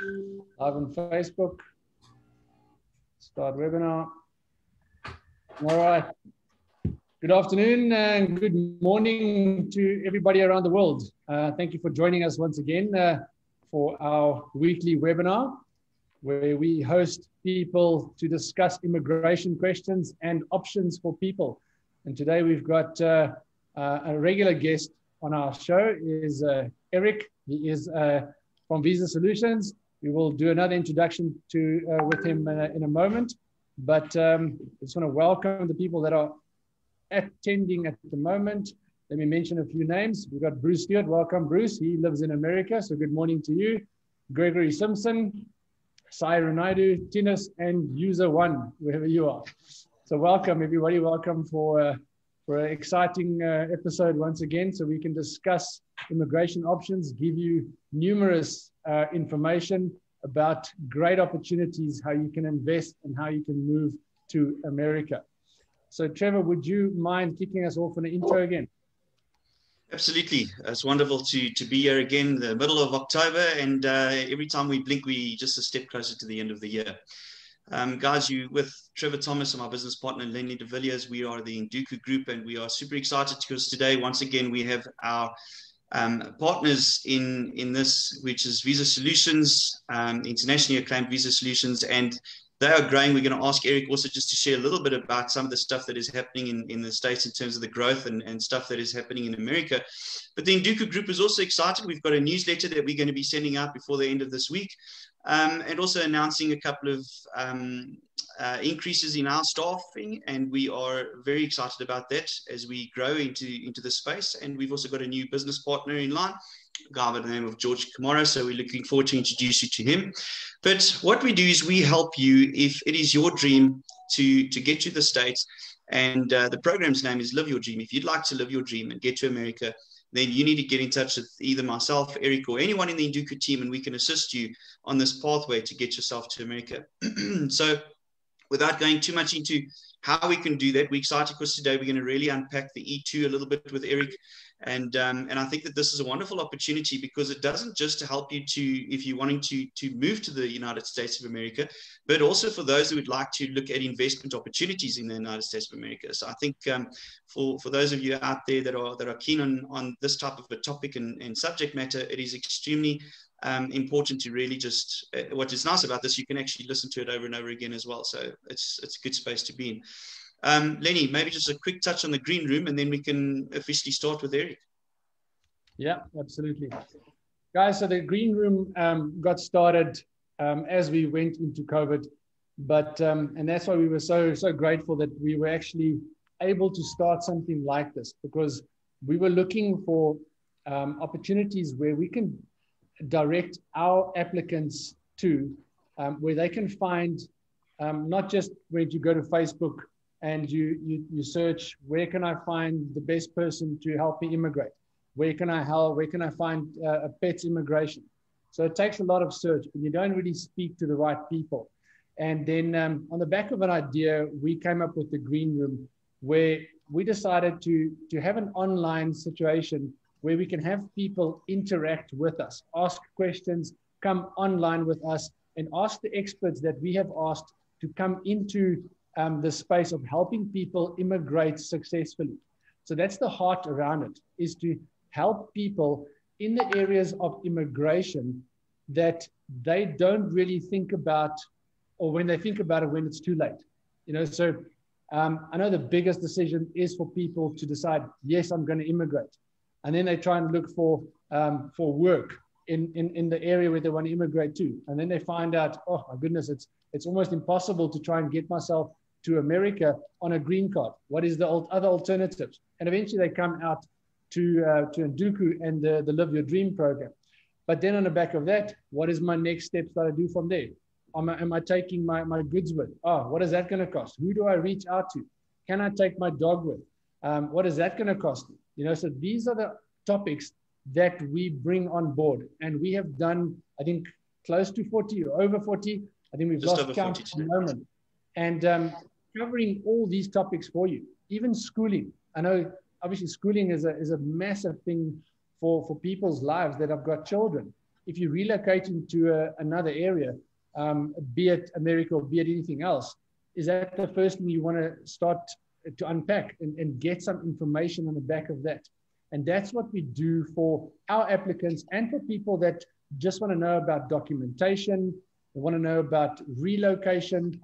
Live on Facebook. Start webinar. All right. Good afternoon and good morning to everybody around the world. Thank you for joining us once again for our weekly webinar, where we host people to discuss immigration questions and options for people. And today we've got a regular guest on our show is Eric. He is from Visa Solutions. We will do another introduction with him in a moment. But I just want to welcome the people that are attending at the moment. Let me mention a few names. We've got Bruce Stewart. Welcome, Bruce. He lives in America, so good morning to you. Gregory Simpson, Sai Renaidu, Tinus, and User One, wherever you are. So welcome, everybody. Welcome for an exciting episode once again, so we can discuss immigration options, give you numerous information about great opportunities, how you can invest and how you can move to America. So Trevor, would you mind kicking us off on an intro again? Absolutely. It's wonderful to be here again, the middle of October, and every time we blink, we just a step closer to the end of the year. Guys, you with Trevor Thomas and my business partner, Lenny de Villiers, we are the Nduku Group, and we are super excited because today, once again, we have our partners in this, which is Visa Solutions, internationally acclaimed Visa Solutions, and they are growing. We're going to ask Eric also just to share a little bit about some of the stuff that is happening in the States in terms of the growth and stuff that is happening in America. But the Nduku Group is also excited. We've got a newsletter that we're going to be sending out before the end of this week, and also announcing a couple of increases in our staffing, and we are very excited about that as we grow into the space. And we've also got a new business partner in line, a guy by the name of George Kamara, so we're looking forward to introduce you to him. But what we do is we help you if it is your dream to get to the States, and the program's name is Live Your Dream. If you'd like to live your dream and get to America, then you need to get in touch with either myself, Eric, or anyone in the Nduku team, and we can assist you on this pathway to get yourself to America. So without going too much into how we can do that, we're excited because today we're going to really unpack the E2 a little bit with Eric. And I think that this is a wonderful opportunity because it doesn't just help you if you're wanting to move to the United States of America, but also for those who would like to look at investment opportunities in the United States of America. So I think for those of you out there that are keen on this type of a topic and subject matter, it is extremely important to really just, what is nice about this, you can actually listen to it over and over again as well. So it's a good space to be in. Lenny, maybe just a quick touch on the green room, and then we can officially start with Eric. Yeah, absolutely. Guys, so the green room got started as we went into COVID, but and that's why we were so grateful that we were actually able to start something like this, because we were looking for opportunities where we can direct our applicants to where they can find not just when you go to Facebook and you search, where can I find the best person to help me immigrate? Where can I help? Where can I find a pet's immigration? So it takes a lot of search, but you don't really speak to the right people. And then on the back of an idea, we came up with the green room, where we decided to have an online situation where we can have people interact with us, ask questions, come online with us, and ask the experts that we have asked to come into the space of helping people immigrate successfully. So that's the heart around it, is to help people in the areas of immigration that they don't really think about, or when they think about it, when it's too late. So I know the biggest decision is for people to decide, yes, I'm going to immigrate. And then they try and look for work in the area where they want to immigrate to. And then they find out, oh my goodness, it's almost impossible to try and get myself to America on a green card. What is the other alternatives? And eventually they come out to Nduku and the Live Your Dream program. But then on the back of that, what is my next steps that I do from there? Am I taking my goods with? Oh, what is that going to cost? Who do I reach out to? Can I take my dog with? What is that going to cost me? So these are the topics that we bring on board. And we have done, I think, close to 40 or over 40. I think we've just lost count at the moment. And covering all these topics for you, even schooling. I know, obviously, schooling is a massive thing for people's lives that have got children. if you relocate into another area, be it America or be it anything else, is that the first thing you want to start to unpack and get some information on the back of that. And that's what we do for our applicants and for people that just want to know about documentation, they want to know about relocation.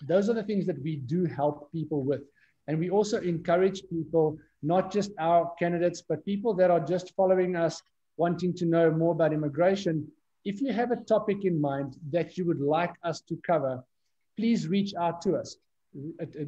Those are the things that we do help people with. And we also encourage people, not just our candidates, but people that are just following us, wanting to know more about immigration. If you have a topic in mind that you would like us to cover, please reach out to us.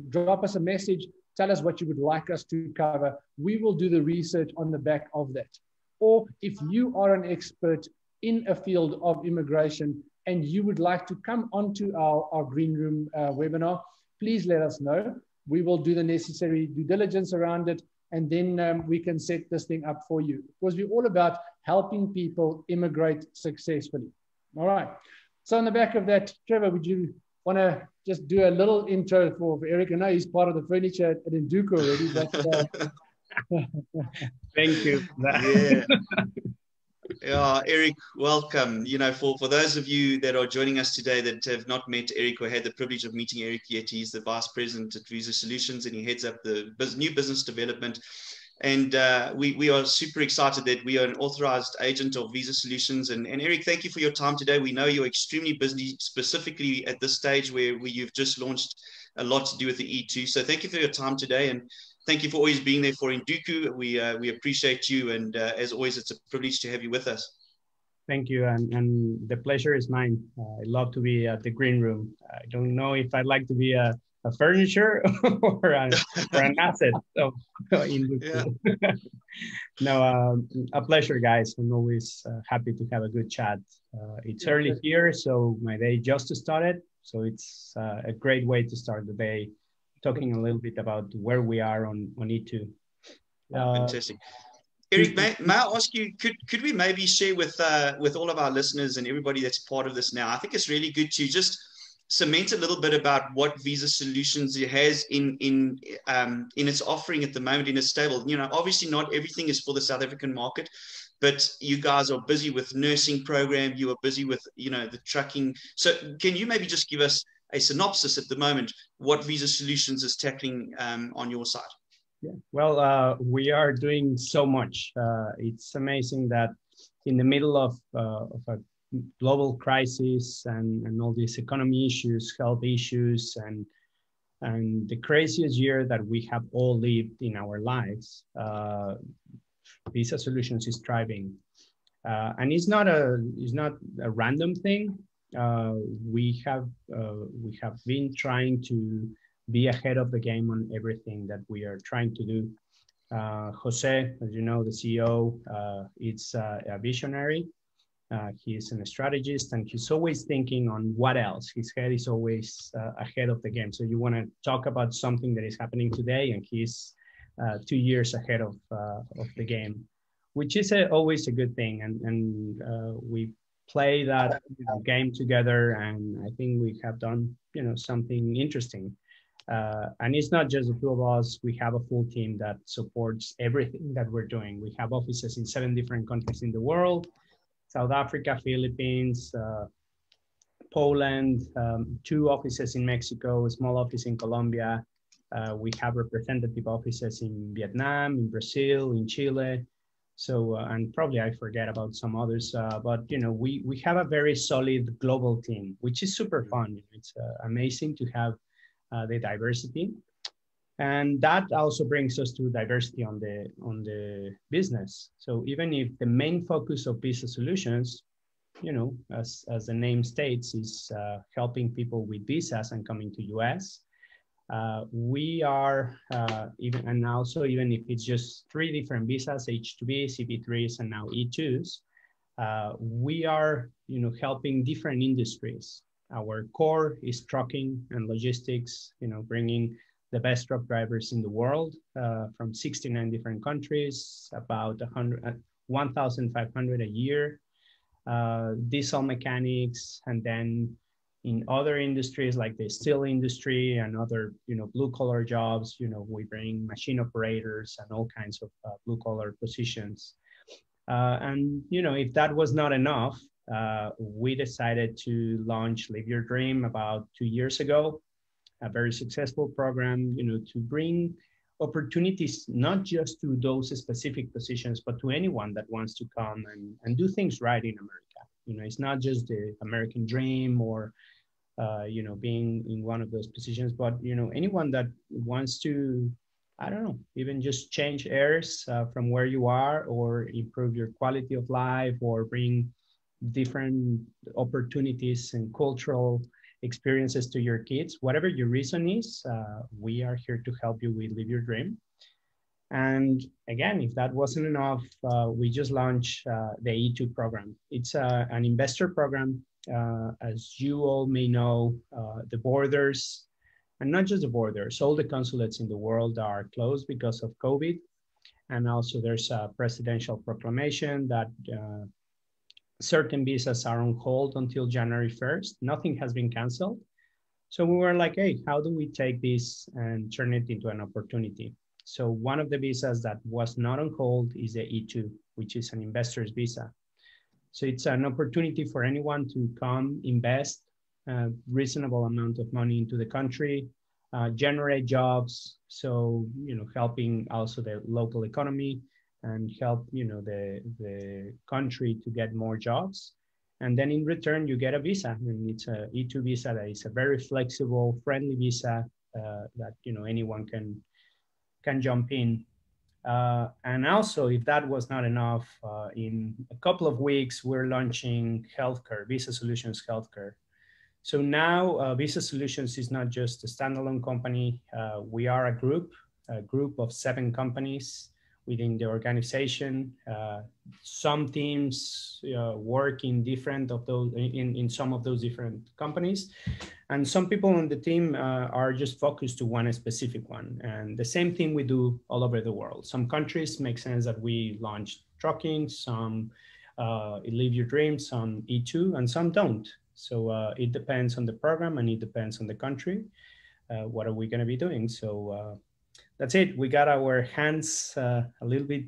Drop us a message, tell us what you would like us to cover. We will do the research on the back of that. Or if you are an expert in a field of immigration and you would like to come onto our Green Room webinar, please let us know. We will do the necessary due diligence around it, and then we can set this thing up for you, because we're all about helping people immigrate successfully. All right. So on the back of that, Trevor, would you want to just do a little intro for Eric? I know he's part of the furniture at Nduku already, but thank you. Yeah. Yeah, Eric, welcome. You know, for those of you that are joining us today that have not met Eric or had the privilege of meeting Eric yet, he's the Vice President at Visa Solutions and he heads up the new business development. And we are super excited that we are an authorized agent of Visa Solutions. And Eric, thank you for your time today. We know you're extremely busy, specifically at this stage where you've just launched a lot to do with the E2. So thank you for your time today. And thank you for always being there for Nduku. We appreciate you. And as always, it's a privilege to have you with us. Thank you. And the pleasure is mine. I love to be at the Green Room. I don't know if I'd like to be a furniture or an asset. So, yeah. No, a pleasure, guys. I'm always happy to have a good chat. It's early here, so my day just started. So it's a great way to start the day, talking a little bit about where we are on E2. Fantastic. Eric, may I ask you, could we maybe share with all of our listeners and everybody that's part of this now? I think it's really good to just cement a little bit about what Visa Solutions has in its offering at the moment in a stable. You know, obviously not everything is for the South African market, but you guys are busy with nursing program. You are busy with, you know, the trucking. So can you maybe just give us a synopsis at the moment what Visa Solutions is tackling on your side? Yeah, well, we are doing so much. It's amazing that in the middle of a global crisis and all these economy issues, health issues, and the craziest year that we have all lived in our lives, Visa Solutions is thriving, and it's not a random thing. We have been trying to be ahead of the game on everything that we are trying to do. Jose, as you know, the CEO, is a visionary. He's a strategist, and he's always thinking on what else. His head is always ahead of the game. So you want to talk about something that is happening today, and he's 2 years ahead of the game, which is always a good thing. And we play that game together, and I think we have done something interesting. And it's not just the two of us. We have a full team that supports everything that we're doing. We have offices in 7 different countries in the world: South Africa, Philippines, Poland, 2 offices in Mexico, a small office in Colombia. We have representative offices in Vietnam, in Brazil, in Chile. So, and probably I forget about some others, but we have a very solid global team, which is super fun. It's amazing to have the diversity, and that also brings us to diversity on the business. So even if the main focus of Visa Solutions, as the name states, is helping people with visas and coming to US, we are even if it's just 3 different visas, H2B, CP3s, and now E2s, we are helping different industries. Our core is trucking and logistics, bringing the best truck drivers in the world from 69 different countries, about 1,500 a year, diesel mechanics, and then in other industries like the steel industry and other, blue collar jobs, we bring machine operators and all kinds of blue collar positions. And if that was not enough, we decided to launch Live Your Dream about 2 years ago, a very successful program, to bring opportunities not just to those specific positions, but to anyone that wants to come and do things right in America. It's not just the American dream or being in one of those positions, but anyone that wants to, I don't know, even just change airs from where you are, or improve your quality of life, or bring different opportunities and cultural experiences to your kids. Whatever your reason is, we are here to help you with Live Your Dream. And again, if that wasn't enough, we just launched the E2 program. It's an investor program. As you all may know, the borders, and not just the borders, all the consulates in the world are closed because of COVID. And also there's a presidential proclamation that certain visas are on hold until January 1st. Nothing has been canceled. So we were like, hey, how do we take this and turn it into an opportunity? So one of the visas that was not on hold is the E2, which is an investor's visa. So it's an opportunity for anyone to come invest a reasonable amount of money into the country, generate jobs. So, helping also the local economy and help, the country to get more jobs. And then in return, you get a visa. And it's a E2 visa that is a very flexible, friendly visa that, anyone can jump in. And also, if that was not enough, in a couple of weeks, we're launching healthcare, Visa Solutions Healthcare. So now Visa Solutions is not just a standalone company. We are a group of 7 companies within the organization. Some teams work in different of those, in some of those different companies. And some people on the team are just focused to one specific one. And the same thing we do all over the world. Some countries make sense that we launch trucking, some Live Your Dream, some E2, and some don't. So it depends on the program and it depends on the country. What are we going to be doing? So that's it. We got our hands a little bit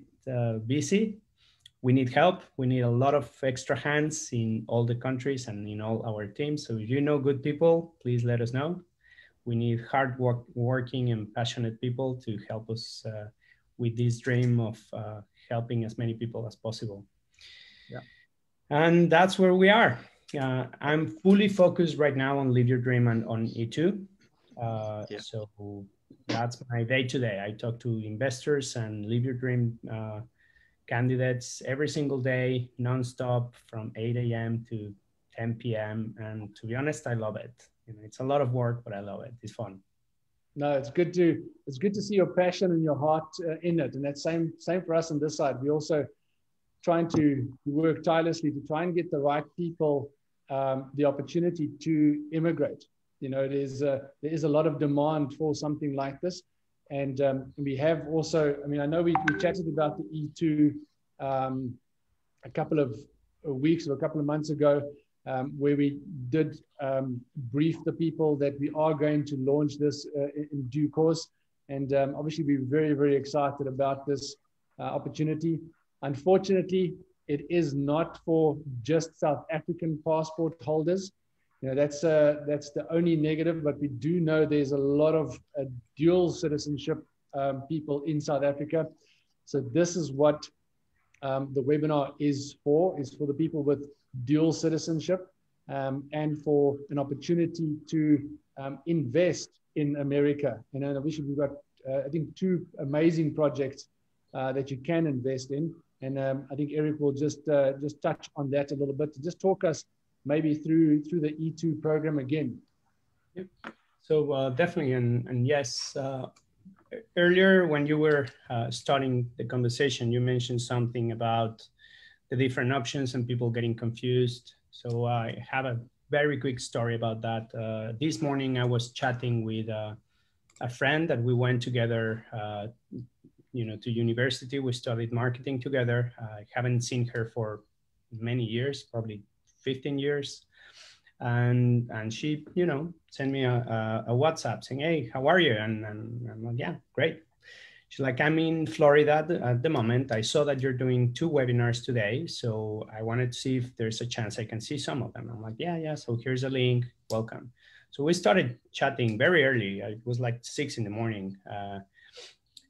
busy. We need help. We need a lot of extra hands in all the countries and in all our teams. So if you know good people, please let us know. We need working and passionate people to help us with this dream of helping as many people as possible. Yeah. And that's where we are. I'm fully focused right now on Live Your Dream and on E2. So that's my day to day. I talk to investors and Live Your Dream candidates every single day, nonstop from 8 a.m. to 10 p.m. And to be honest, I love it. It's a lot of work, but I love it. It's fun. No, it's good to see your passion and your heart in it. And that's same for us on this side. We also trying to work tirelessly to try and get the right people the opportunity to immigrate. There is a lot of demand for something like this. And we have also, I know we chatted about the E2 a couple of weeks or a couple of months ago, where we did brief the people that we are going to launch this in due course. And obviously, we're very, very excited about this opportunity. Unfortunately, it is not for just South African passport holders. That's the only negative, but we do know there's a lot of dual citizenship people in South Africa. So this is what the webinar is for the people with dual citizenship and for an opportunity to invest in America. And obviously we've got, I think, 2 amazing projects that you can invest in. And I think Eric will just touch on that a little bit to just talk us maybe through the E2 program again. Yep. So definitely, and yes, earlier when you were starting the conversation, you mentioned something about the different options and people getting confused. So I have a very quick story about that. This morning I was chatting with a friend that we went together to university. We studied marketing together. I haven't seen her for many years, probably 15 years. And she, sent me a WhatsApp saying, hey, how are you? And I'm like, yeah, great. She's like, I'm in Florida at the moment. I saw that you're doing 2 webinars today. So I wanted to see if there's a chance I can see some of them. I'm like, yeah. So here's a link, welcome. So we started chatting very early. It was like 6 in the morning.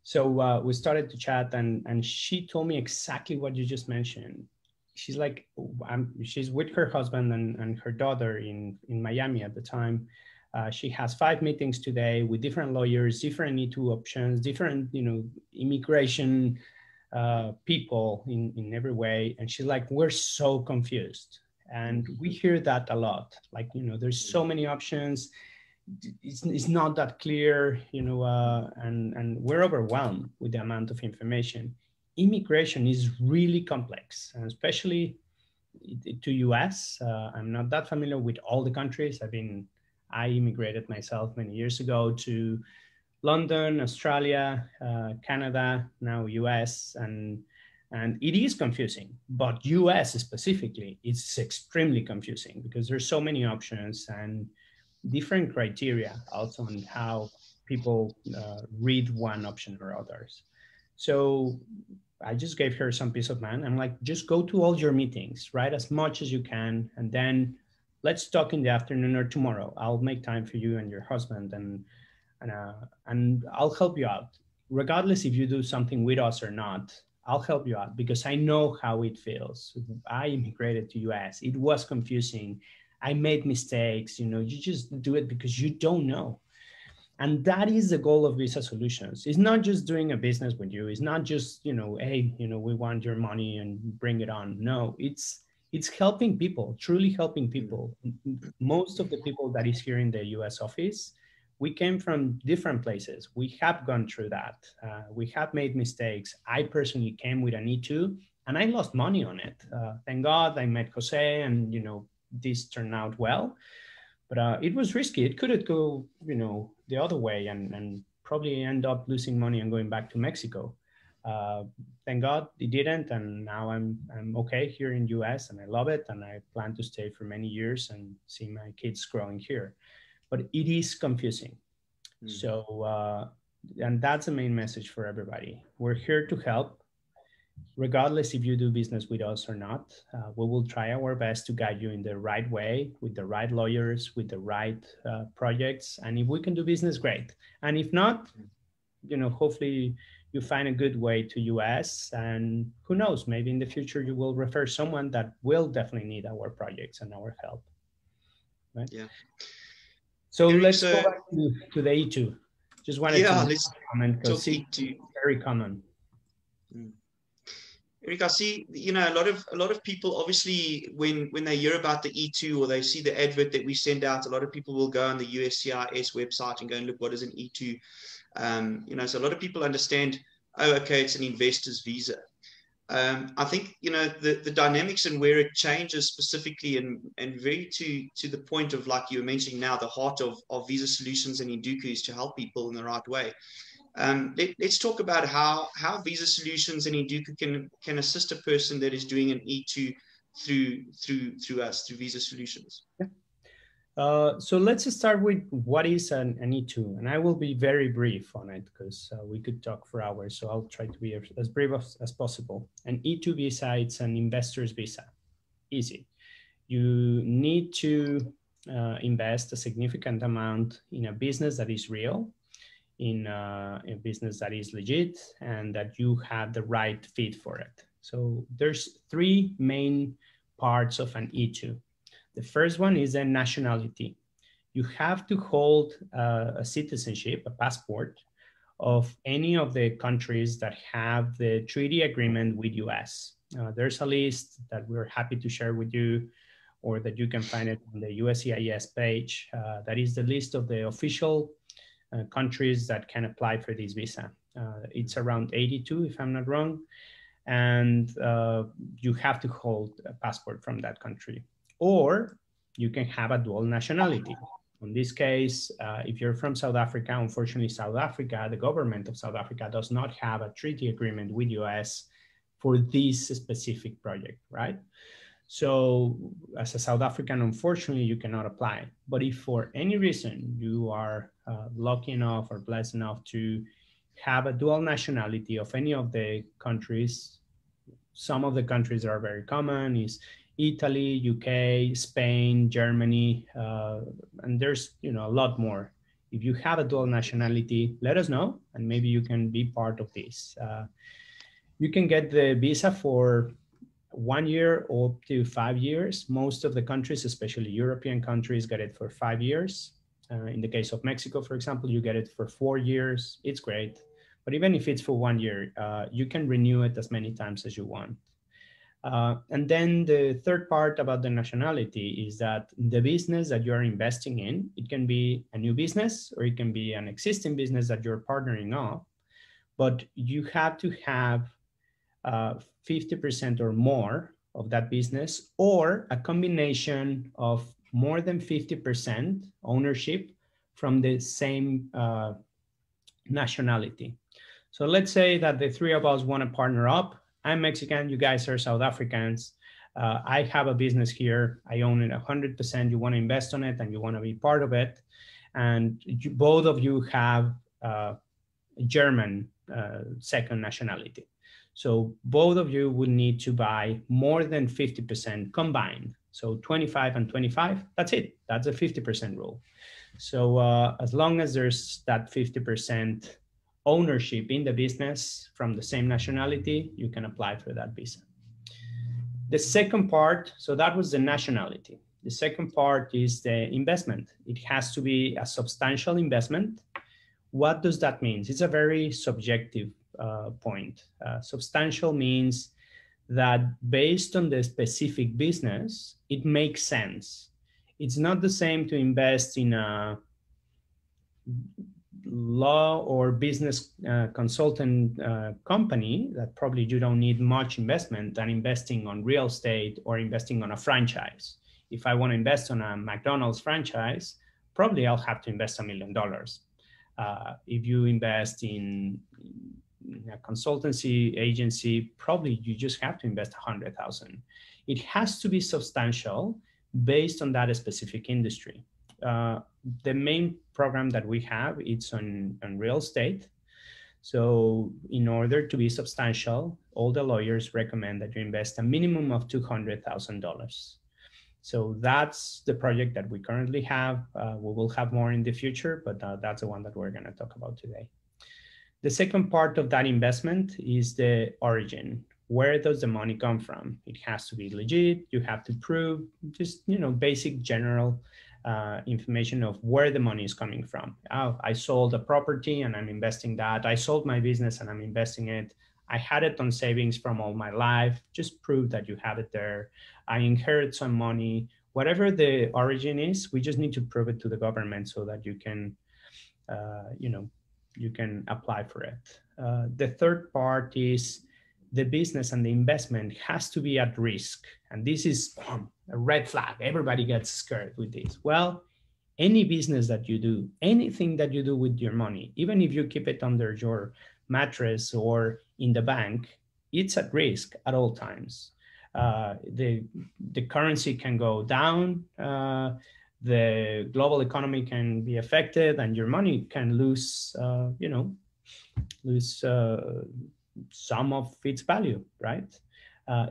So we started to chat and she told me exactly what you just mentioned. She's like, she's with her husband and her daughter in Miami at the time. She has 5 meetings today with different lawyers, different E2 options, different, immigration people in every way. And she's like, we're so confused. And we hear that a lot. Like, there's so many options. It's not that clear, and we're overwhelmed with the amount of information. Immigration is really complex, and especially to US. I'm not that familiar with all the countries. I immigrated myself many years ago to London, Australia, Canada, now US, and it is confusing. But US specifically, it's extremely confusing because there's so many options and different criteria also on how people read one option or others. So I just gave her some peace of mind. I'm like, just go to all your meetings, write as much as you can, and then let's talk in the afternoon or tomorrow. I'll make time for you and your husband, and I'll help you out. Regardless if you do something with us or not, I'll help you out because I know how it feels. I immigrated to US. It was confusing. I made mistakes. You just do it because you don't know. And that is the goal of Visa Solutions. It's not just doing a business with you. It's not just, hey, we want your money and bring it on. No, it's helping people, truly helping people. Most of the people that is here in the US office, we came from different places. We have gone through that. We have made mistakes. I personally came with an E2 and I lost money on it. Thank God I met Jose and, this turned out well. But it was risky. It could go, the other way and probably end up losing money and going back to Mexico. Thank God it didn't, and now I'm okay here in US, and I love it, and I plan to stay for many years and see my kids growing here. But it is confusing. So, and that's the main message for everybody. We're here to help. Regardless if you do business with us or not, we will try our best to guide you in the right way, with the right lawyers, with the right projects. And if we can do business, great. And if not, hopefully you find a good way to US. And who knows, maybe in the future you will refer someone that will definitely need our projects and our help. Right? Yeah. So let's go back to the E2. Just wanted to comment because it's very common. Eric, I see, a lot of people, obviously, when they hear about the E2 or they see the advert that we send out, a lot of people will go on the USCIS website and go and look, what is an E2? So a lot of people understand, oh, okay, it's an investor's visa. I think, the dynamics and where it changes specifically and very to the point of, like you were mentioning now, the heart of Visa Solutions and Induku is to help people in the right way. Let's talk about how Visa Solutions and Induku can assist a person that is doing an E2 through us, through Visa Solutions. Yeah. So let's start with what is an E2, and I will be very brief on it because we could talk for hours. So I'll try to be as brief as possible. An E2 visa, it's an investor's visa. Easy. You need to invest a significant amount in a business that is real, in a business that is legit, and that you have the right fit for it. So there's 3 main parts of an E2. The first one is a nationality. You have to hold a citizenship, a passport of any of the countries that have the treaty agreement with US. There's a list that we're happy to share with you, or that you can find it on the USCIS page. That is the list of the official countries that can apply for this visa. It's around 82, if I'm not wrong. And you have to hold a passport from that country. Or you can have a dual nationality. In this case, if you're from South Africa, unfortunately, South Africa, the government of South Africa does not have a treaty agreement with US for this specific project, right? So as a South African, unfortunately, you cannot apply. But if for any reason you are lucky enough or blessed enough to have a dual nationality of any of the countries. Some of the countries that are very common is Italy, UK, Spain, Germany, and there's a lot more. If you have a dual nationality, let us know, and maybe you can be part of this. You can get the visa for 1 year or up to 5 years. Most of the countries, especially European countries, get it for 5 years. In the case of Mexico, for example, you get it for 4 years. It's great. But even if it's for 1 year, you can renew it as many times as you want. And then the third part about the nationality is that the business that you're investing in, it can be a new business or it can be an existing business that you're partnering up, but you have to have 50% or more of that business, or a combination of more than 50% ownership from the same nationality. So let's say that the three of us want to partner up. I'm Mexican, you guys are South Africans. I have a business here. I own it 100%. You want to invest on it and you want to be part of it. And both of you have German second nationality. So both of you would need to buy more than 50% combined. So 25 and 25, that's it. That's a 50% rule. So as long as there's that 50% ownership in the business from the same nationality, you can apply for that visa. The second part, so that was the nationality. The second part is the investment. It has to be a substantial investment. What does that mean? It's a very subjective point. Substantial means that based on the specific business, it makes sense. It's not the same to invest in a law or business consultant company that probably you don't need much investment than investing on real estate or investing on a franchise. If I want to invest on a McDonald's franchise, probably I'll have to invest $1 million. If you invest in a consultancy agency, probably you just have to invest 100,000. It has to be substantial based on that specific industry. The main program that we have, it's on real estate. So in order to be substantial, all the lawyers recommend that you invest a minimum of $200,000. So that's the project that we currently have. We will have more in the future, but that's the one that we're going to talk about today. The second part of that investment is the origin. Where does the money come from? It has to be legit. You have to prove just, basic general information of where the money is coming from. Oh, I sold a property and I'm investing that. I sold my business and I'm investing it. I had it on savings from all my life. Just prove that you have it there. I inherit some money. Whatever the origin is, we just need to prove it to the government so that you can, you can apply for it. The third part is the business and the investment has to be at risk. And this is a red flag. Everybody gets scared with this. Well, any business that you do, anything that you do with your money, even if you keep it under your mattress or in the bank, it's at risk at all times. The currency can go down, the global economy can be affected, and your money can lose, some of its value, right?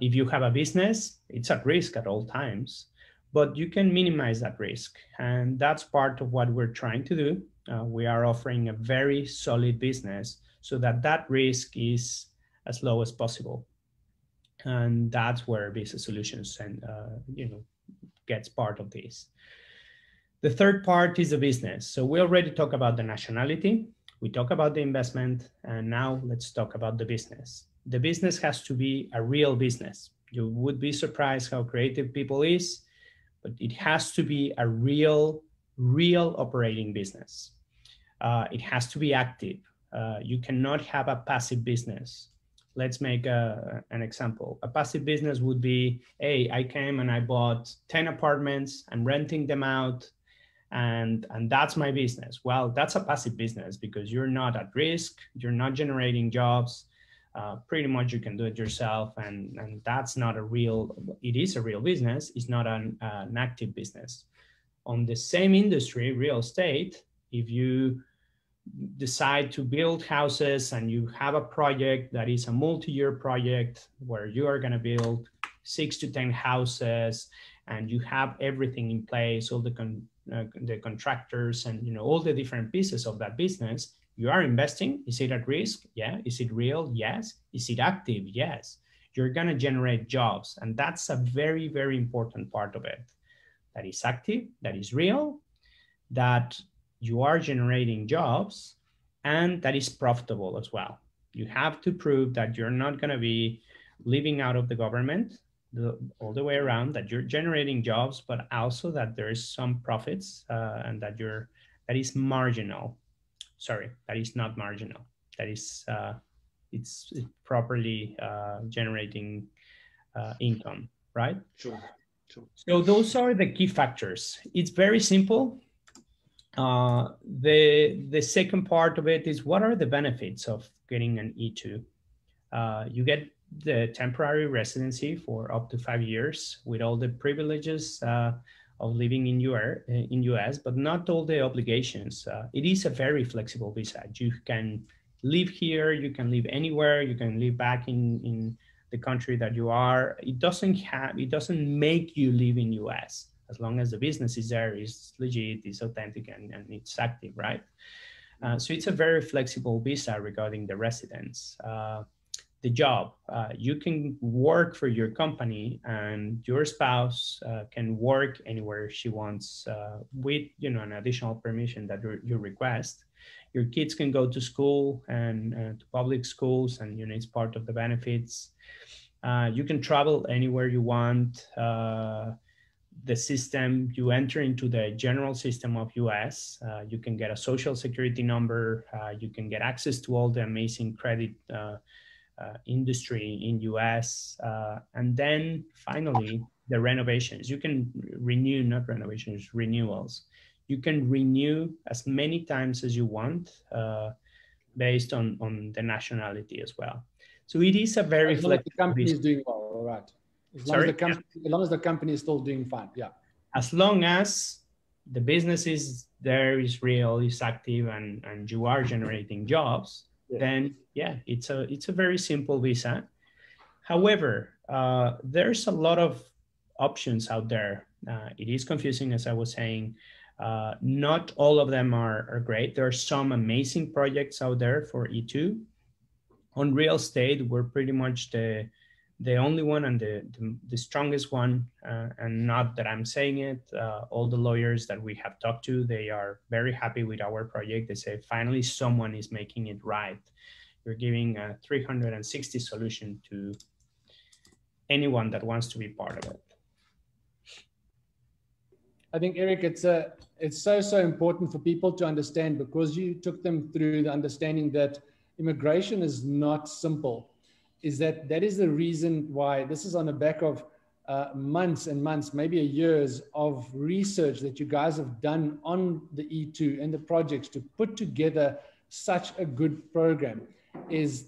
If you have a business, it's at risk at all times, but you can minimize that risk. And that's part of what we're trying to do. We are offering a very solid business so that that risk is as low as possible. And that's where Visa Solutions and gets part of this. The third part is the business. So we already talked about the nationality. We talk about the investment, and now let's talk about the business. The business has to be a real business. You would be surprised how creative people is, but it has to be a real operating business. It has to be active. You cannot have a passive business. Let's make an example. A passive business would be, hey, I came and I bought 10 apartments, I'm renting them out, and that's my business. Well, that's a passive business because you're not at risk, you're not generating jobs. Pretty much you can do it yourself, and that's not a real, it is a real business, it's not an active business. On the same industry, real estate, if you decide to build houses and you have a project that is a multi-year project where you are going to build 6 to 10 houses and you have everything in place, all the contractors and all the different pieces of that business, you are investing. Is it at risk? Yeah. Is it real? Yes. Is it active? Yes. You're going to generate jobs, and that's a very, very important part of it. That is active, that is real, that you are generating jobs, and that is profitable as well. You have to prove that you're not going to be living out of the government all the way around, that you're generating jobs, but also that there is some profits and that is marginal. Sorry, that is not marginal. That is it's properly generating income, right? Sure. Sure. So those are the key factors. It's very simple. The second part of it is, what are the benefits of getting an E2? You get the temporary residency for up to 5 years with all the privileges of living in US, but not all the obligations. It is a very flexible visa. You can live here, you can live anywhere, you can live back in the country that you are. It doesn't make you live in US. As long as the business is there, is legit, is authentic, and it's active, right? So it's a very flexible visa regarding the residence. The job, you can work for your company, and your spouse can work anywhere she wants with an additional permission that you request. Your kids can go to school and to public schools, and it's part of the benefits. You can travel anywhere you want. The system, you enter into the general system of US, you can get a social security number, you can get access to all the amazing credit industry in US, and then finally the renovations. You can renew, not renovations, renewals. You can renew as many times as you want based on the nationality as well. So it is a very flexible. The company is doing well, all right. As long as the company is still doing fine, yeah. As long as the business is there, is real, is active, and you are generating jobs, then yeah, it's a very simple visa. However, there's a lot of options out there. It is confusing, as I was saying. Not all of them are great. There are some amazing projects out there for E2. On real estate, we're pretty much the only one and the strongest one, and not that I'm saying it. All the lawyers that we have talked to, they are very happy with our project. They say, finally, someone is making it right. You're giving a 360 solution to anyone that wants to be part of it. I think, Eric, it's so important for people to understand, because you took them through the understanding that immigration is not simple. That is the reason why this is on the back of months and months, maybe years of research that you guys have done on the E2 and the projects to put together such a good program.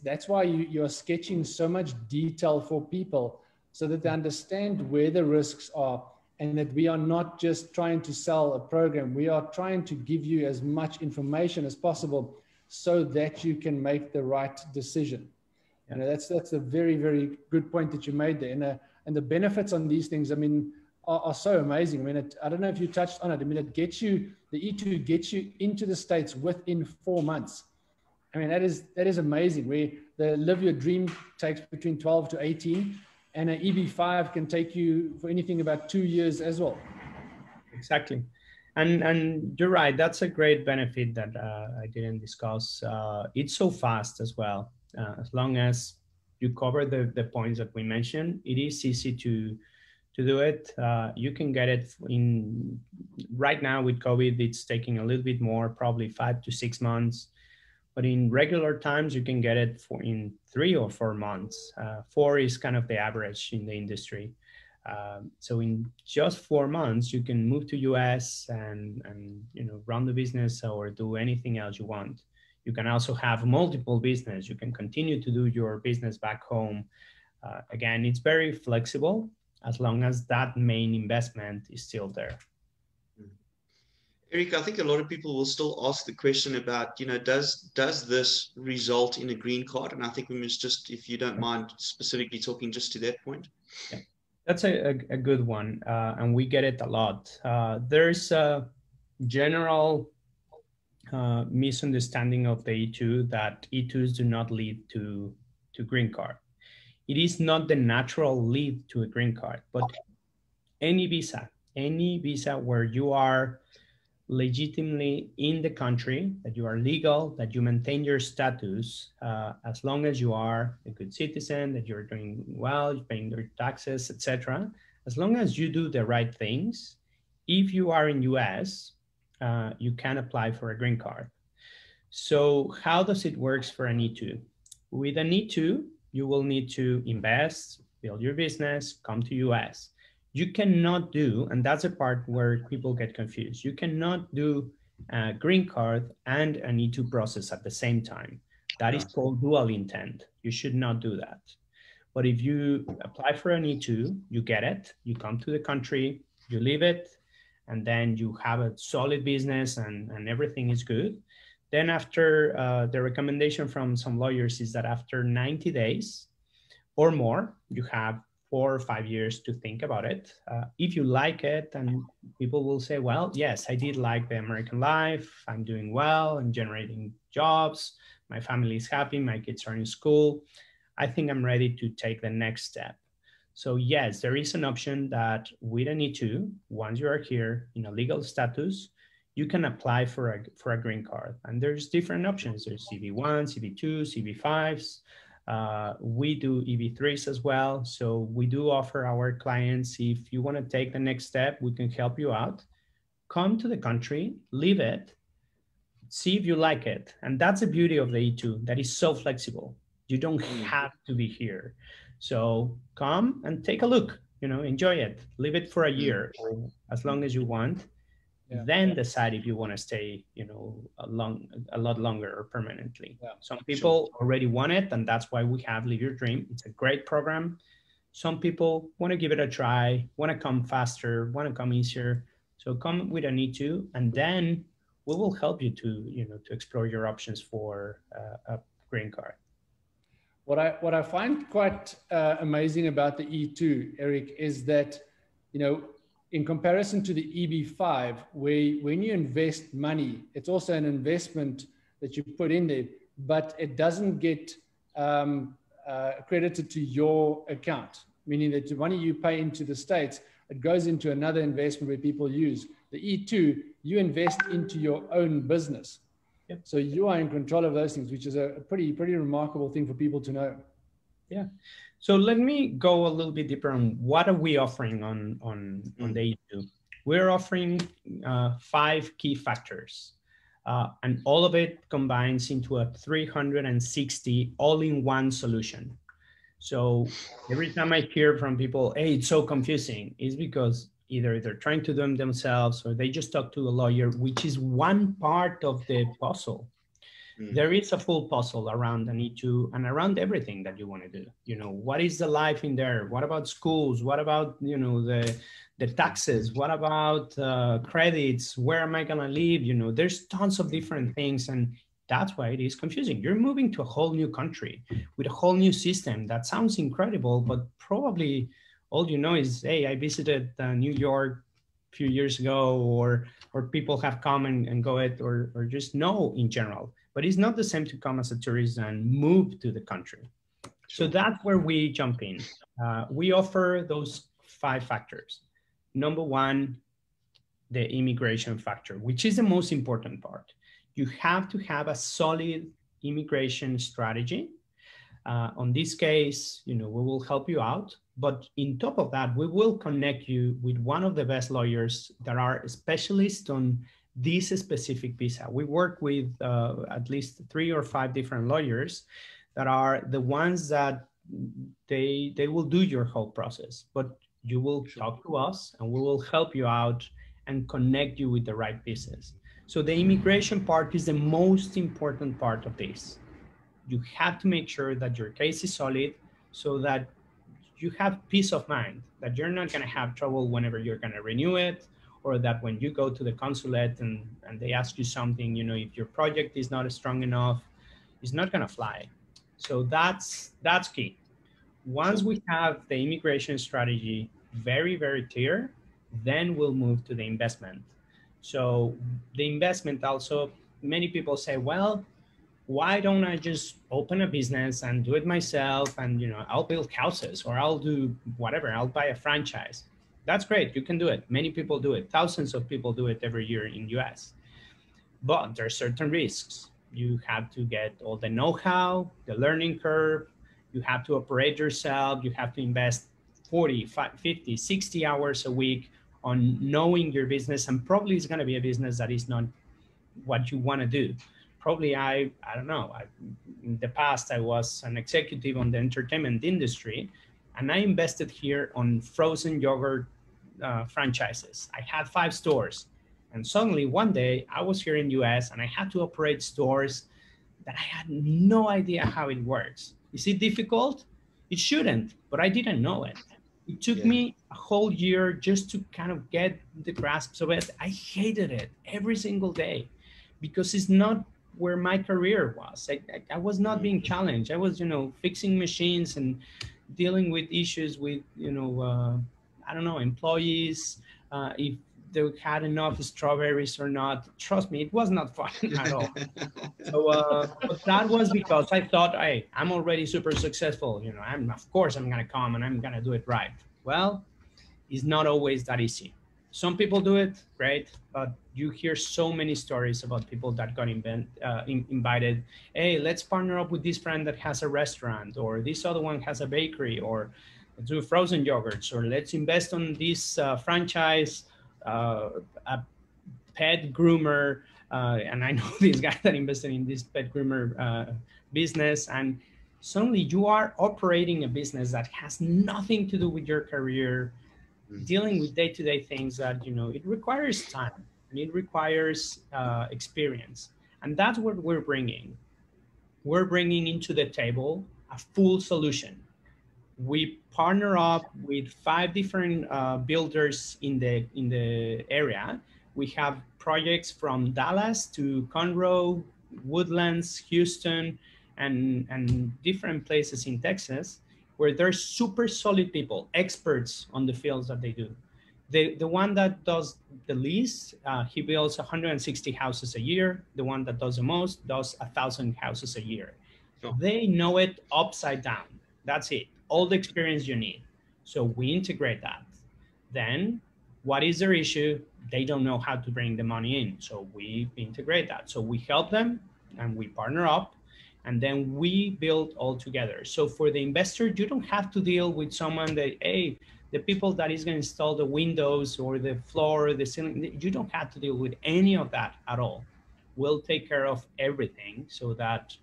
That's why you're sketching so much detail for people, so that they understand where the risks are, and that we are not just trying to sell a program. We are trying to give you as much information as possible so that you can make the right decision. That's a very, very good point that you made there. And the benefits on these things, I mean, are so amazing. I mean, I don't know if you touched on it. I mean, the E2 gets you into the States within 4 months. I mean, that is amazing. Where the Live Your Dream takes between 12 to 18, and an EB5 can take you for anything about 2 years as well. Exactly. And you're right. That's a great benefit that I didn't discuss. It's so fast as well. As long as you cover the points that we mentioned, it is easy to do it. You can get it right now with COVID, it's taking a little bit more, probably 5 to 6 months. But in regular times, you can get it in 3 or 4 months. 4 is kind of the average in the industry. So in just 4 months, you can move to US and run the business or do anything else you want. You can also have multiple business. You can continue to do your business back home. Again, it's very flexible as long as that main investment is still there. Eric, I think a lot of people will still ask the question about, does this result in a green card? And I think we must just, if you don't mind, specifically talking just to that point. Yeah, that's a good one, and we get it a lot. There's a general misunderstanding of the E2 that E2s do not lead to green card. It is not the natural lead to a green card, but any visa where you are legitimately in the country, that you are legal, that you maintain your status, as long as you are a good citizen, that you're doing well, you're paying your taxes, etc. As long as you do the right things, if you are in US, you can apply for a green card. So how does it work for an E2? With an E2, you will need to invest, build your business, come to US. You cannot do, and that's the part where people get confused, you cannot do a green card and an E2 process at the same time. That is called dual intent. You should not do that. But if you apply for an E2, you get it, you come to the country, you live it, and then you have a solid business and everything is good. Then after the recommendation from some lawyers is that after 90 days or more, you have 4 or 5 years to think about it. If you like it, and people will say, well, yes, I did like the American life. I'm doing well. I'm generating jobs. My family is happy. My kids are in school. I think I'm ready to take the next step. So yes, there is an option that we don't need to, once you are here in a legal status, you can apply for a green card. And there's different options. There's CV1, CV2, CV5s. We do EB3s as well. So we do offer our clients, if you want to take the next step, we can help you out. Come to the country, live it, see if you like it. And that's the beauty of the E2, that is so flexible. You don't have to be here. So come and take a look, enjoy it, live it for a year, or as long as you want. Then decide if you want to stay, a lot longer or permanently. Some people already want it, and that's why we have Live Your Dream. It's a great program. Some people want to give it a try, want to come faster, want to come easier. So come with an E2, and then we will help you to explore your options for a green card. What I find quite amazing about the E2, Eric, is that, in comparison to the EB5, where when you invest money, it's also an investment that you put in there, but it doesn't get credited to your account, meaning that the money you pay into the States, it goes into another investment where people use. The E2, you invest into your own business. Yep. So you are in control of those things, which is a pretty remarkable thing for people to know. Yeah. So let me go a little bit deeper on what are we offering on the E2. We're offering 5 key factors, and all of it combines into a 360 all-in-one solution. So every time I hear from people, hey, it's so confusing, it's because either they're trying to do them themselves or they just talk to a lawyer, which is one part of the puzzle. There is a full puzzle around the E2 and around everything that you want to do. What is the life in there? What about schools? What about, the taxes? What about credits? Where am I going to live? There's tons of different things. And that's why it is confusing. You're moving to a whole new country with a whole new system. That sounds incredible, but probably all you know is, hey, I visited New York a few years ago, or people have come and go it, or just know in general. But it's not the same to come as a tourist and move to the country. So that's where we jump in. We offer those 5 factors. Number 1, the immigration factor, which is the most important part. You have to have a solid immigration strategy. On this case, we will help you out. But in top of that, we will connect you with one of the best lawyers that are specialists on this specific visa. We work with at least 3 or 5 different lawyers that are the ones that they will do your whole process, but you will talk to us and we will help you out and connect you with the right pieces. So the immigration part is the most important part of this. You have to make sure that your case is solid so that you have peace of mind, that you're not going to have trouble whenever you're going to renew it, or that when you go to the consulate and they ask you something, you know, if your project is not strong enough, it's not going to fly. So that's key. Once we have the immigration strategy very, very clear, then we'll move to the investment. So the investment also, many people say, well, why don't I just open a business and do it myself? And, you know, I'll build houses or I'll do whatever, I'll buy a franchise. That's great. You can do it. Many people do it. Thousands of people do it every year in US. But there are certain risks. You have to get all the know-how, the learning curve. You have to operate yourself. You have to invest 40, 50, 60 hours a week on knowing your business. And probably it's going to be a business that is not what you want to do. Probably I don't know. In the past, I was an executive on the entertainment industry, and I invested here on frozen yogurt franchises. I had 5 stores, and suddenly one day I was here in US and I had to operate stores that I had no idea how it works. Is it difficult? It shouldn't, but I didn't know it. It took me a whole year just to kind of get the grasp of it. I hated it every single day because it's not where my career was. I was not being challenged. I was, you know, fixing machines and dealing with issues with, you know, I don't know, employees, if they had enough strawberries or not. Trust me, it was not fun at all. So but that was because I thought, hey, I'm already super successful. You know, of course I'm gonna come and I'm gonna do it right. Well, it's not always that easy. Some people do it great, but you hear so many stories about people that got invited. Hey, let's partner up with this friend that has a restaurant, or this other one has a bakery, or let's do frozen yogurts, or let's invest on this franchise, a pet groomer. And I know this guy that invested in this pet groomer business. And suddenly you are operating a business that has nothing to do with your career, dealing with day-to-day things that, you know, it requires time and it requires experience. And that's what we're bringing. We're bringing into the table a full solution. We partner up with 5 different builders in the area. We have projects from Dallas to Conroe, Woodlands, Houston, and different places in Texas, where there's super solid people, experts on the fields that they do. The one that does the least, he builds 160 houses a year. The one that does the most does 1,000 houses a year. Sure. They know it upside down. That's it. All the experience you need. So we integrate that. Then what is their issue? They don't know how to bring the money in. So we integrate that. So we help them and we partner up, and then we build all together. So for the investor, you don't have to deal with someone that, hey, the people that is going to install the windows or the floor or the ceiling, you don't have to deal with any of that at all. We'll take care of everything so that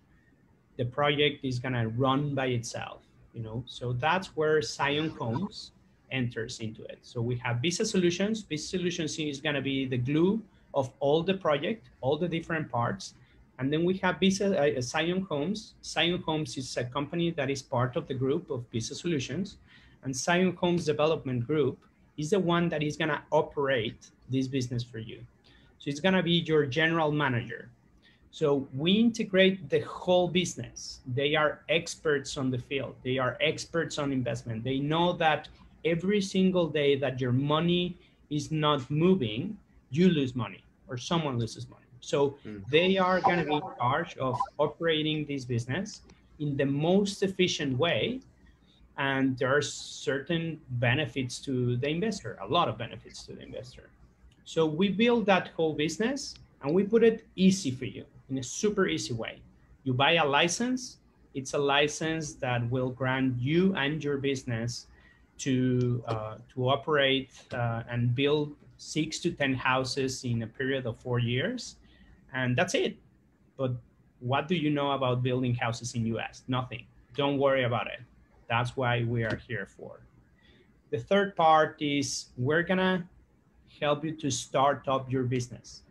the project is going to run by itself, you know? So that's where Zion Homes enters into it. So we have Visa Solutions. Visa Solutions is going to be the glue of all the project, all the different parts. And then we have Zion Homes. Zion Homes is a company that is part of the group of Visa Solutions. And Zion Homes Development Group is the one that is going to operate this business for you. So it's going to be your general manager. So we integrate the whole business. They are experts on the field. They are experts on investment. They know that every single day that your money is not moving, you lose money or someone loses money. So they are going to be in charge of operating this business in the most efficient way. And there are certain benefits to the investor, a lot of benefits to the investor. So we build that whole business and we put it easy for you in a super easy way. You buy a license. It's a license that will grant you and your business to operate and build 6 to 10 houses in a period of 4 years. And that's it. But what do you know about building houses in US? Nothing. Don't worry about it. That's why we are here for. The third part is we're gonna help you to start up your business.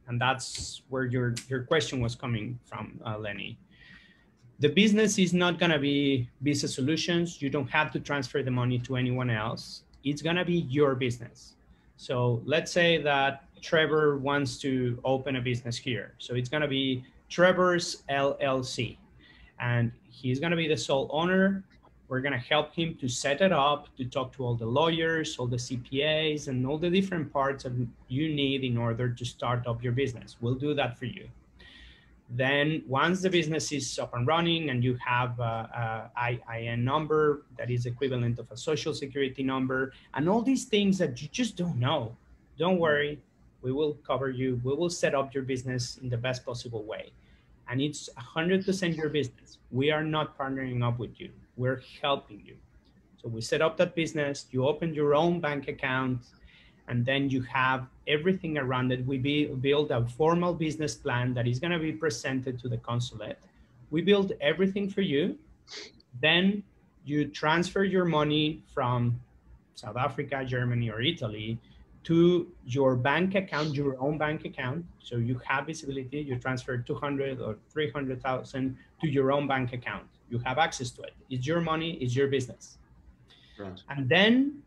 And that's where your question was coming from, Lenny. The business is not gonna be Visa Solutions. You don't have to transfer the money to anyone else. It's gonna be your business. So let's say that Trevor wants to open a business here. So it's going to be Trevor's LLC, and he's going to be the sole owner. We're going to help him to set it up, to talk to all the lawyers, all the CPAs, and all the different parts that you need in order to start up your business. We'll do that for you. Then once the business is up and running and you have a IIN number that is equivalent of a social security number and all these things that you just don't know, don't worry, we will cover you. We will set up your business in the best possible way. And it's 100% your business. We are not partnering up with you. We're helping you. So we set up that business, you open your own bank account, and then you have everything around it. We build a formal business plan that is going to be presented to the consulate. We build everything for you. Then you transfer your money from South Africa, Germany, or Italy to your bank account, your own bank account. So you have visibility. You transfer 200 or 300,000 to your own bank account. You have access to it. It's your money. It's your business. Right. And then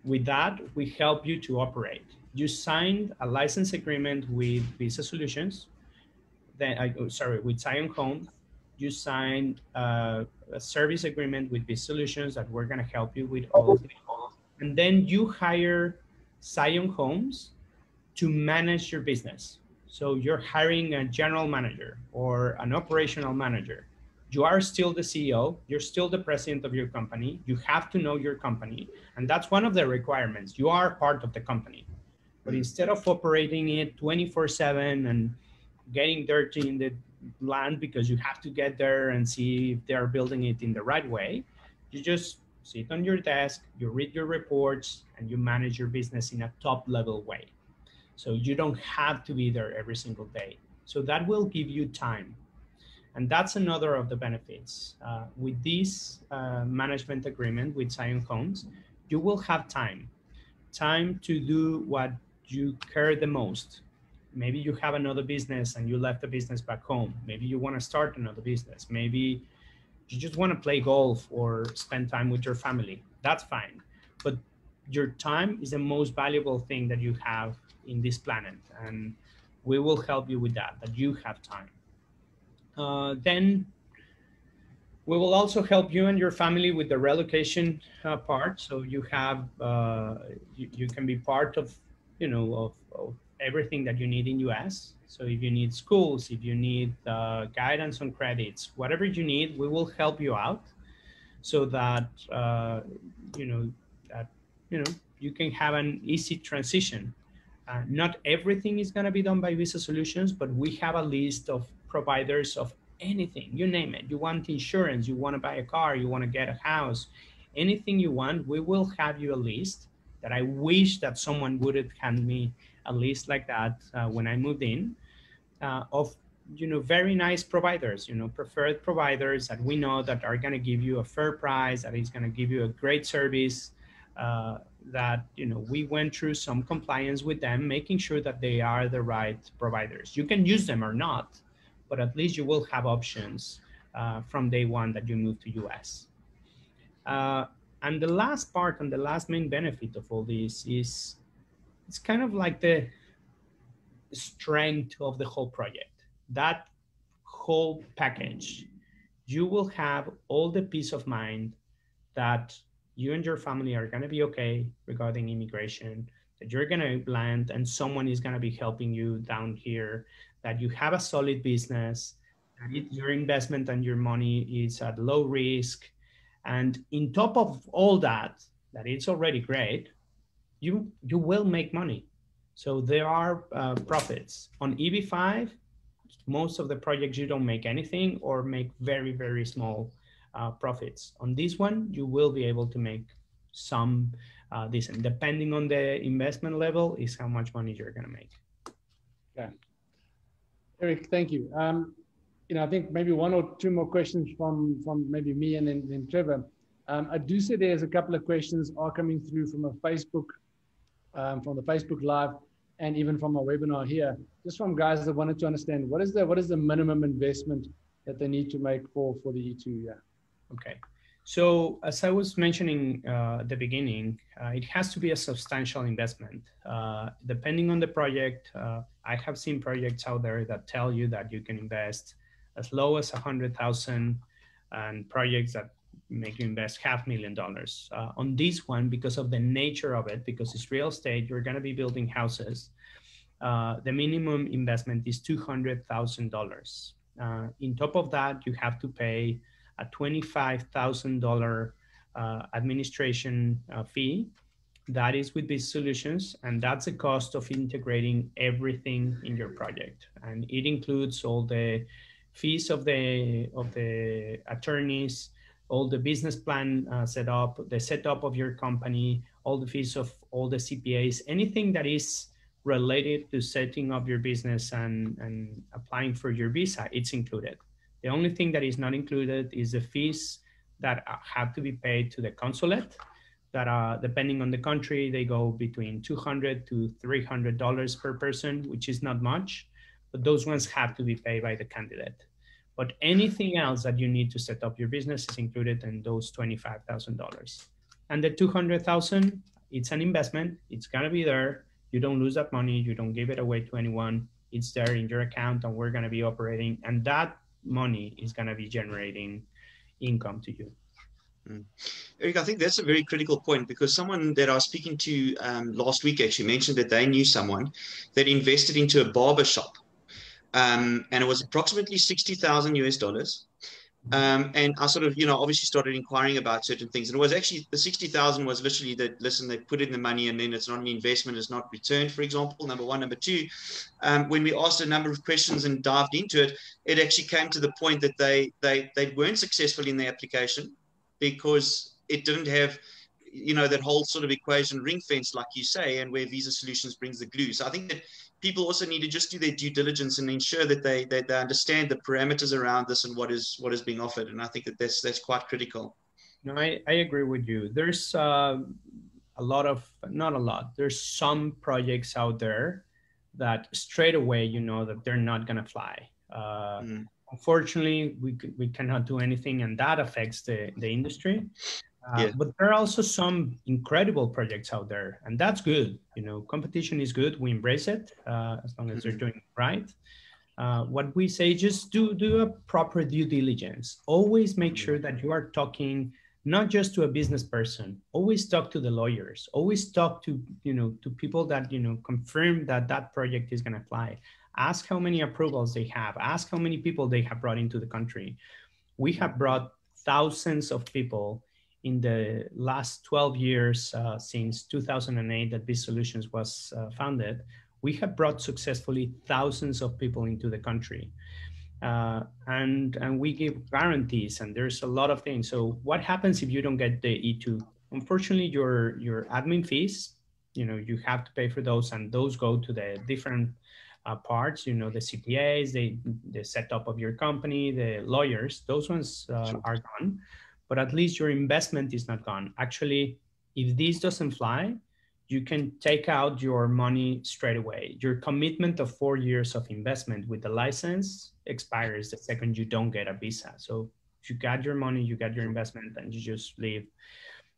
with that, we help you to operate. You signed a license agreement with Visa Solutions, with Zion Homes. You signed a service agreement with Visa Solutions that we're going to help you with all of it. And then you hire Zion Homes to manage your business. So you're hiring a general manager or an operational manager. You are still the CEO, you're still the president of your company, you have to know your company, and that's one of the requirements. You are part of the company. But instead of operating it 24/7 and getting dirty in the land because you have to get there and see if they're building it in the right way, you just sit on your desk, you read your reports, and you manage your business in a top level way. So you don't have to be there every single day. So that will give you time. And that's another of the benefits. With this management agreement with Zion Homes, you will have time to do what you care the most. Maybe you have another business and you left the business back home. Maybe you want to start another business. Maybe you just want to play golf or spend time with your family. That's fine. But your time is the most valuable thing that you have in this planet. And we will help you with that you have time. Then we will also help you and your family with the relocation part. So you have, you can be part of, of everything that you need in US. So if you need schools, if you need guidance on credits, whatever you need, we will help you out so that, you can have an easy transition. Not everything is going to be done by Visa Solutions, but we have a list of providers of anything, you name it. You want insurance, you want to buy a car, you want to get a house, anything you want, we will have you a list that I wish that someone would have handed me a list like that when I moved in of, very nice providers, preferred providers that we know that are going to give you a fair price, that is going to give you a great service, that, we went through some compliance with them, making sure that they are the right providers. You can use them or not, but at least you will have options from day one that you move to US. And the last part and the last main benefit of all this is it's kind of like the strength of the whole project. That whole package, you will have all the peace of mind that you and your family are going to be okay regarding immigration, that you're going to land and someone is going to be helping you down here, that you have a solid business, that your investment and your money is at low risk. And in top of all that it's already great, you will make money. So there are profits. On EB5, most of the projects you don't make anything or make very, very small profits. On this one, you will be able to make some decent, depending on the investment level, is how much money you're going to make. Okay. Eric, thank you. I think maybe one or two more questions from maybe me and then Trevor. I do see there's a couple of questions are coming through from a Facebook, from the Facebook Live, and even from our webinar here, just from guys that wanted to understand what is the minimum investment that they need to make for the E2 year. Okay, So as I was mentioning at the beginning, it has to be a substantial investment. Depending on the project, I have seen projects out there that tell you that you can invest as low as 100,000, and projects that make you invest $500,000. On this one, because of the nature of it, because it's real estate, you're going to be building houses. The minimum investment is $200,000. In top of that, you have to pay a $25,000 administration fee. That is with these solutions, and that's the cost of integrating everything in your project. And it includes all the fees of the attorneys, all the business plan setup, the setup of your company, all the fees of all the CPAs, anything that is related to setting up your business and applying for your visa, it's included. The only thing that is not included is the fees that have to be paid to the consulate, that depending on the country, they go between $200 to $300 per person, which is not much, but those ones have to be paid by the candidate. But anything else that you need to set up your business is included in those $25,000. And the 200,000, it's an investment. It's gonna be there. You don't lose that money. You don't give it away to anyone. It's there in your account, and we're gonna be operating, and that money is gonna be generating income to you. Eric, I think that's a very critical point, because someone that I was speaking to last week actually mentioned that they knew someone that invested into a barber shop. And it was approximately 60,000 US dollars. And I sort of, obviously started inquiring about certain things. And it was actually, the 60,000 was literally that, listen, they put in the money and then it's not an investment, it's not returned, for example, number one. Number two, when we asked a number of questions and dived into it, it actually came to the point that they weren't successful in their application because it didn't have, that whole sort of equation ring fence, like you say, and where Visa Solutions brings the glue. So I think that people also need to just do their due diligence and ensure that they understand the parameters around this and what is being offered. And I think that that's quite critical. No, I agree with you. There's a lot of, not a lot, there's some projects out there that straight away, that they're not going to fly. Unfortunately, we cannot do anything, and that affects the industry. But there are also some incredible projects out there, and that's good. Competition is good. We embrace it as long as they're doing it right. What we say, just do a proper due diligence. Always make sure that you are talking not just to a business person. Always talk to the lawyers. Always talk to to people that confirm that that project is going to fly. Ask how many approvals they have. Ask how many people they have brought into the country. We have brought thousands of people in the last 12 years, since 2008 that Biz Solutions was founded. We have brought successfully thousands of people into the country. And we give guarantees, and there's a lot of things. So what happens if you don't get the E2? Unfortunately, your admin fees, you have to pay for those, and those go to the different parts, the CPAs, the setup of your company, the lawyers, those ones are gone. But at least your investment is not gone. Actually, if this doesn't fly, you can take out your money straight away. Your commitment of 4 years of investment with the license expires the second you don't get a visa. So you got your money, you got your investment, and you just leave.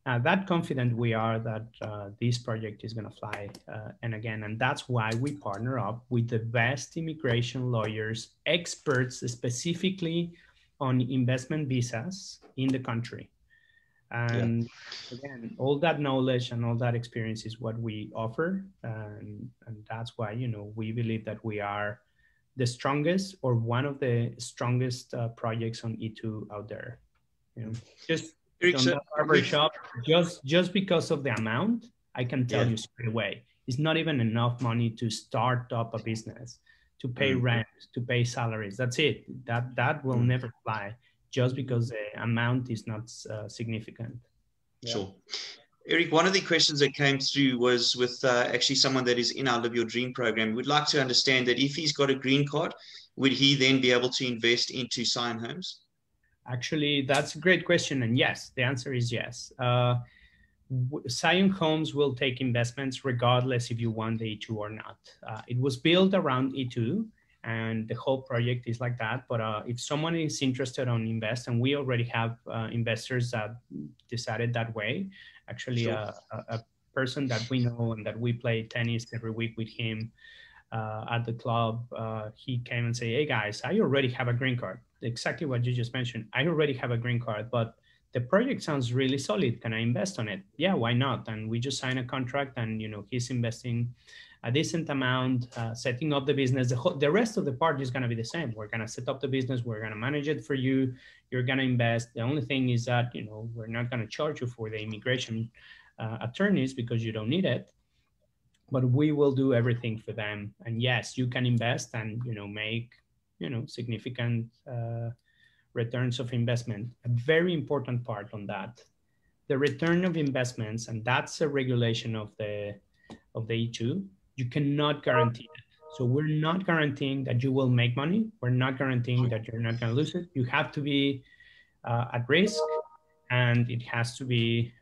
That confident we are that this project is going to fly. And that's why we partner up with the best immigration lawyers, experts specifically on investment visas in the country. And again, all that knowledge and all that experience is what we offer. And that's why, we believe that we are the strongest, or one of the strongest projects on E2 out there. Just just because of the amount, I can tell you straight away, it's not even enough money to start up a business, to pay rent, to pay salaries. That's it. That will never fly, just because the amount is not significant. Sure. Eric, one of the questions that came through was with actually someone that is in our Live Your Dream program. We'd like to understand that if he's got a green card, would he then be able to invest into Scion Homes? Actually, that's a great question. And yes, the answer is yes. Scion Homes will take investments regardless if you want the E2 or not. It was built around E2, and the whole project is like that. But if someone is interested on invest, and we already have investors that decided that way, actually Sure. a person that we know and that we play tennis every week with him at the club, he came and say, hey guys, I already have a green card. Exactly what you just mentioned. I already have a green card, but the project sounds really solid. Can I invest on it? Yeah, why not? And we just sign a contract, and he's investing a decent amount, setting up the business. The rest of the part is going to be the same. We're going to set up the business. We're going to manage it for you. You're going to invest. The only thing is that, we're not going to charge you for the immigration attorneys because you don't need it, but we will do everything for them. And yes, you can invest and, make, significant returns of investment. A very important part on that, the return of investments, and that's a regulation of the E2. You cannot guarantee it. So we're not guaranteeing that you will make money. We're not guaranteeing that you're not going to lose it. You have to be at risk, and it has to be,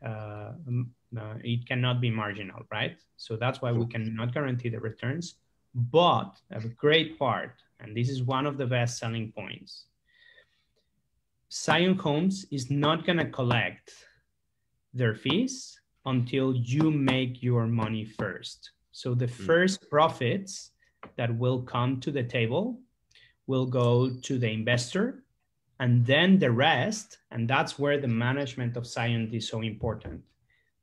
it cannot be marginal, right? So that's why we cannot guarantee the returns. But a great part, and this is one of the best selling points, Zion Homes is not going to collect their fees until you make your money first. So the first profits that will come to the table will go to the investor, and then the rest, and that's where the management of Zion is so important.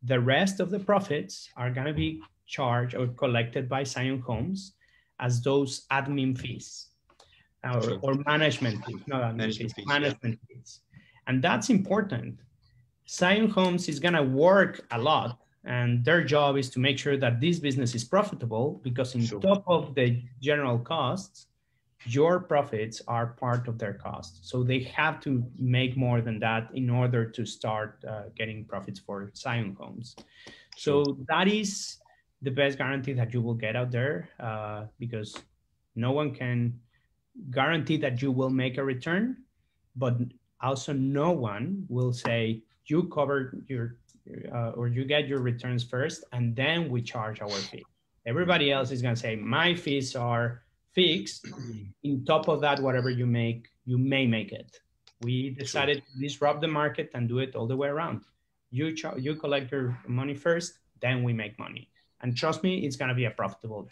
The rest of the profits are going to be charged or collected by Zion Homes as those admin fees or management fees, not admin fees, management fees. And that's important. Zion Homes is going to work a lot, and their job is to make sure that this business is profitable, because on top of the general costs, your profits are part of their cost. So they have to make more than that in order to start getting profits for Zion Homes. So that is the best guarantee that you will get out there, because no one can guarantee that you will make a return, but also no one will say you cover your or you get your returns first and then we charge our fee. Everybody else is going to say my fees are fixed. In top of that, whatever you make, you may make it. We decided to disrupt the market and do it all the way around. You collect your money first, then we make money. And trust me, it's going to be a profitable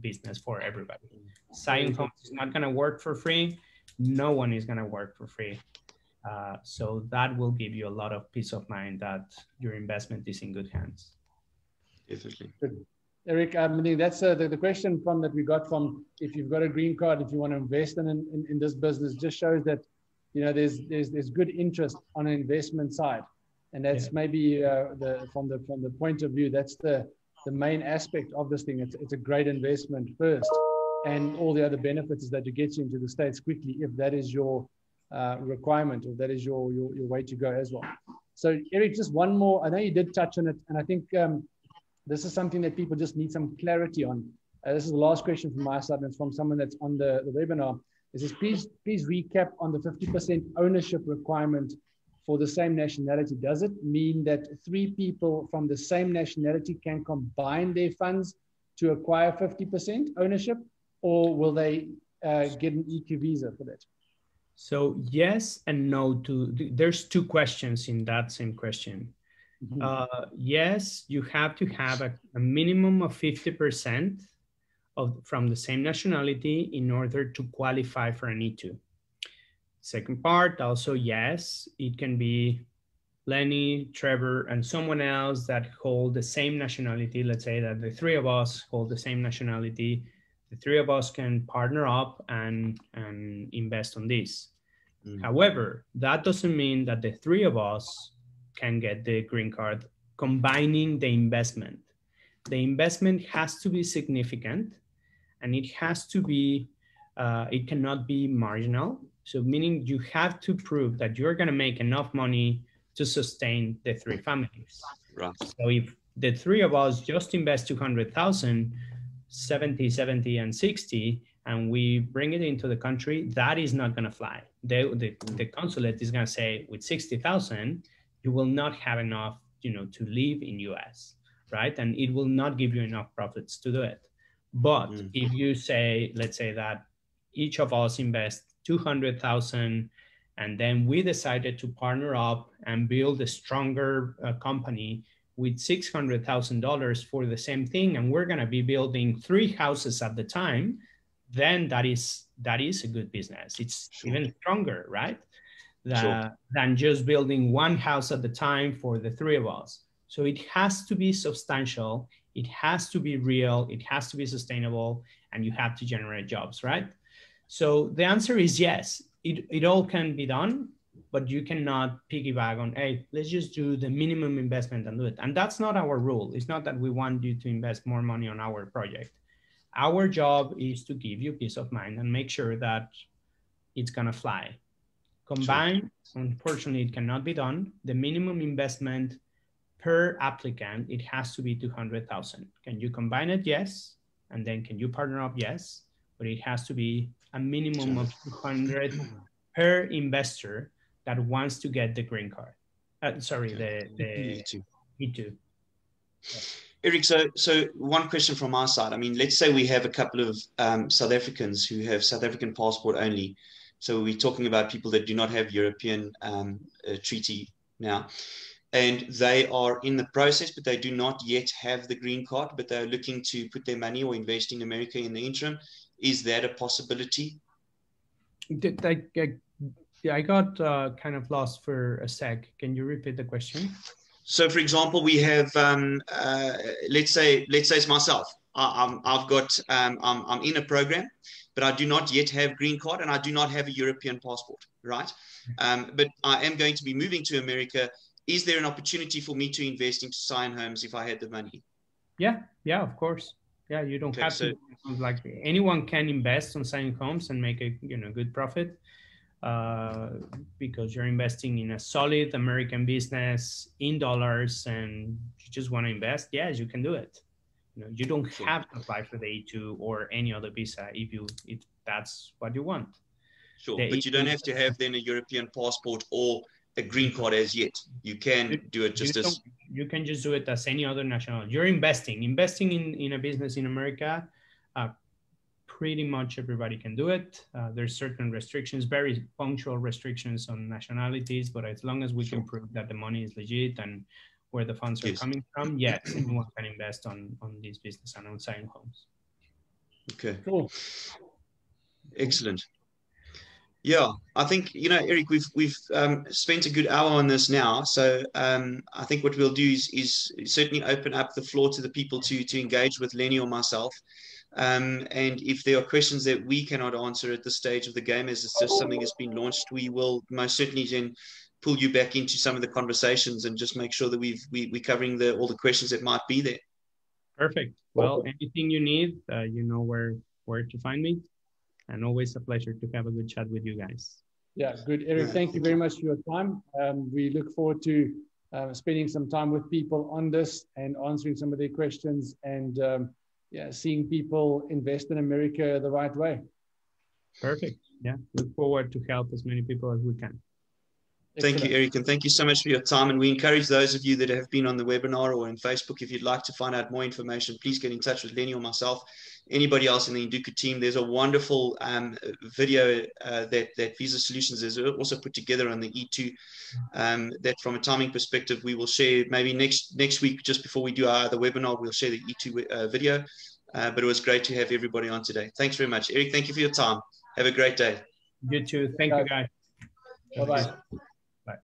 business for everybody. Zion Homes is not going to work for free. No one is going to work for free. So that will give you a lot of peace of mind that your investment is in good hands. Definitely. Good. Eric, I mean, that's the question from that we got from, if you've got a green card, if you want to invest in this business, just shows that, there's good interest on an investment side. And that's maybe from the point of view, that's the main aspect of this thing. It's a great investment first, and all the other benefits is that it gets you into the States quickly if that is your requirement, or that is your way to go as well. So Eric, just one more. I know you did touch on it, and I think this is something that people just need some clarity on. This is the last question from my side, and it's from someone that's on the webinar. It says, please recap on the 50% ownership requirement for the same nationality. Does it mean that 3 people from the same nationality can combine their funds to acquire 50% ownership, or will they get an EQ visa for that? So yes and no. There's 2 questions in that same question. Yes, you have to have a minimum of 50% from the same nationality in order to qualify for an E2. Second part, also yes, it can be Lenny, Trevor, and someone else that hold the same nationality. Let's say that the 3 of us hold the same nationality. The 3 of us can partner up and invest on this. However, that doesn't mean that the 3 of us can get the green card combining the investment. The investment has to be significant, and it has to be, it cannot be marginal. So meaning you have to prove that you're going to make enough money to sustain the 3 families. Right. So if the 3 of us just invest 200,000, 70, and 60, and we bring it into the country, that is not going to fly. The consulate is going to say, with 60,000, you will not have enough, to live in US, right? And it will not give you enough profits to do it. But if you say, let's say that each of us invest 200,000, and then we decided to partner up and build a stronger company with $600,000 for the same thing, and we're going to be building 3 houses at the time, then that is a good business. It's even stronger, right? Than just building 1 house at the time for the 3 of us. So it has to be substantial, it has to be real, it has to be sustainable, and you have to generate jobs, right? So the answer is yes, it all can be done, but you cannot piggyback on, hey, let's just do the minimum investment and do it. And that's not our rule. It's not that we want you to invest more money on our project. Our job is to give you peace of mind and make sure that it's gonna fly. Combined, unfortunately, it cannot be done. The minimum investment per applicant, it has to be 200,000. Can you combine it? Yes. And then can you partner up? Yes. But it has to be a minimum of 200 per investor that wants to get the green card. The E2. Eric, so one question from our side. I mean, let's say we have a couple of South Africans who have South African passport only. So we're talking about people that do not have European treaty now. And they are in the process, but they do not yet have the green card, but they're looking to put their money or invest in America in the interim. Is that a possibility? I got kind of lost for a sec. Can you repeat the question? So, for example, we have, let's say it's myself. I'm in a program, but I do not yet have green card and I do not have a European passport, right? But I am going to be moving to America. Is there an opportunity for me to invest into Sion Homes if I had the money? Yeah, of course. Yeah, you don't have to. Like anyone can invest on Sion Homes and make a good profit because you're investing in a solid American business in dollars, and you just want to invest. Yes, you can do it. You don't have to apply for the E2 or any other visa if that's what you want. Sure, but you don't have to have then a European passport or a green card as yet. You can do it just as... You can just do it as any other national. You're investing in a business in America. Pretty much everybody can do it. There's certain restrictions, very punctual restrictions on nationalities, but as long as we can prove that the money is legit and where the funds are coming from, yes, anyone can invest on this business and on Sion Homes. Okay. Cool. Excellent. Yeah, I think, Eric, we've spent a good hour on this now. So I think what we'll do is certainly open up the floor to the people to engage with Lenny or myself. And if there are questions that we cannot answer at this stage of the game, as it's just something that's been launched, we will most certainly then pull you back into some of the conversations and just make sure that we're covering all the questions that might be there. Perfect. Well, anything you need, you know where to find me. And always a pleasure to have a good chat with you guys. Yeah, good. Eric, thank you very much for your time. We look forward to spending some time with people on this and answering some of their questions and seeing people invest in America the right way. Perfect. Yeah, look forward to help as many people as we can. Thank you, Eric, and thank you so much for your time. And we encourage those of you that have been on the webinar or on Facebook, if you'd like to find out more information, please get in touch with Lenny or myself. Anybody else in the Induca team, there's a wonderful video that Visa Solutions has also put together on the E2 that from a timing perspective, we will share maybe next week, just before we do the webinar, we'll share the E2 video. But it was great to have everybody on today. Thanks very much. Eric, thank you for your time. Have a great day. You too. Thank you, guys. Bye-bye.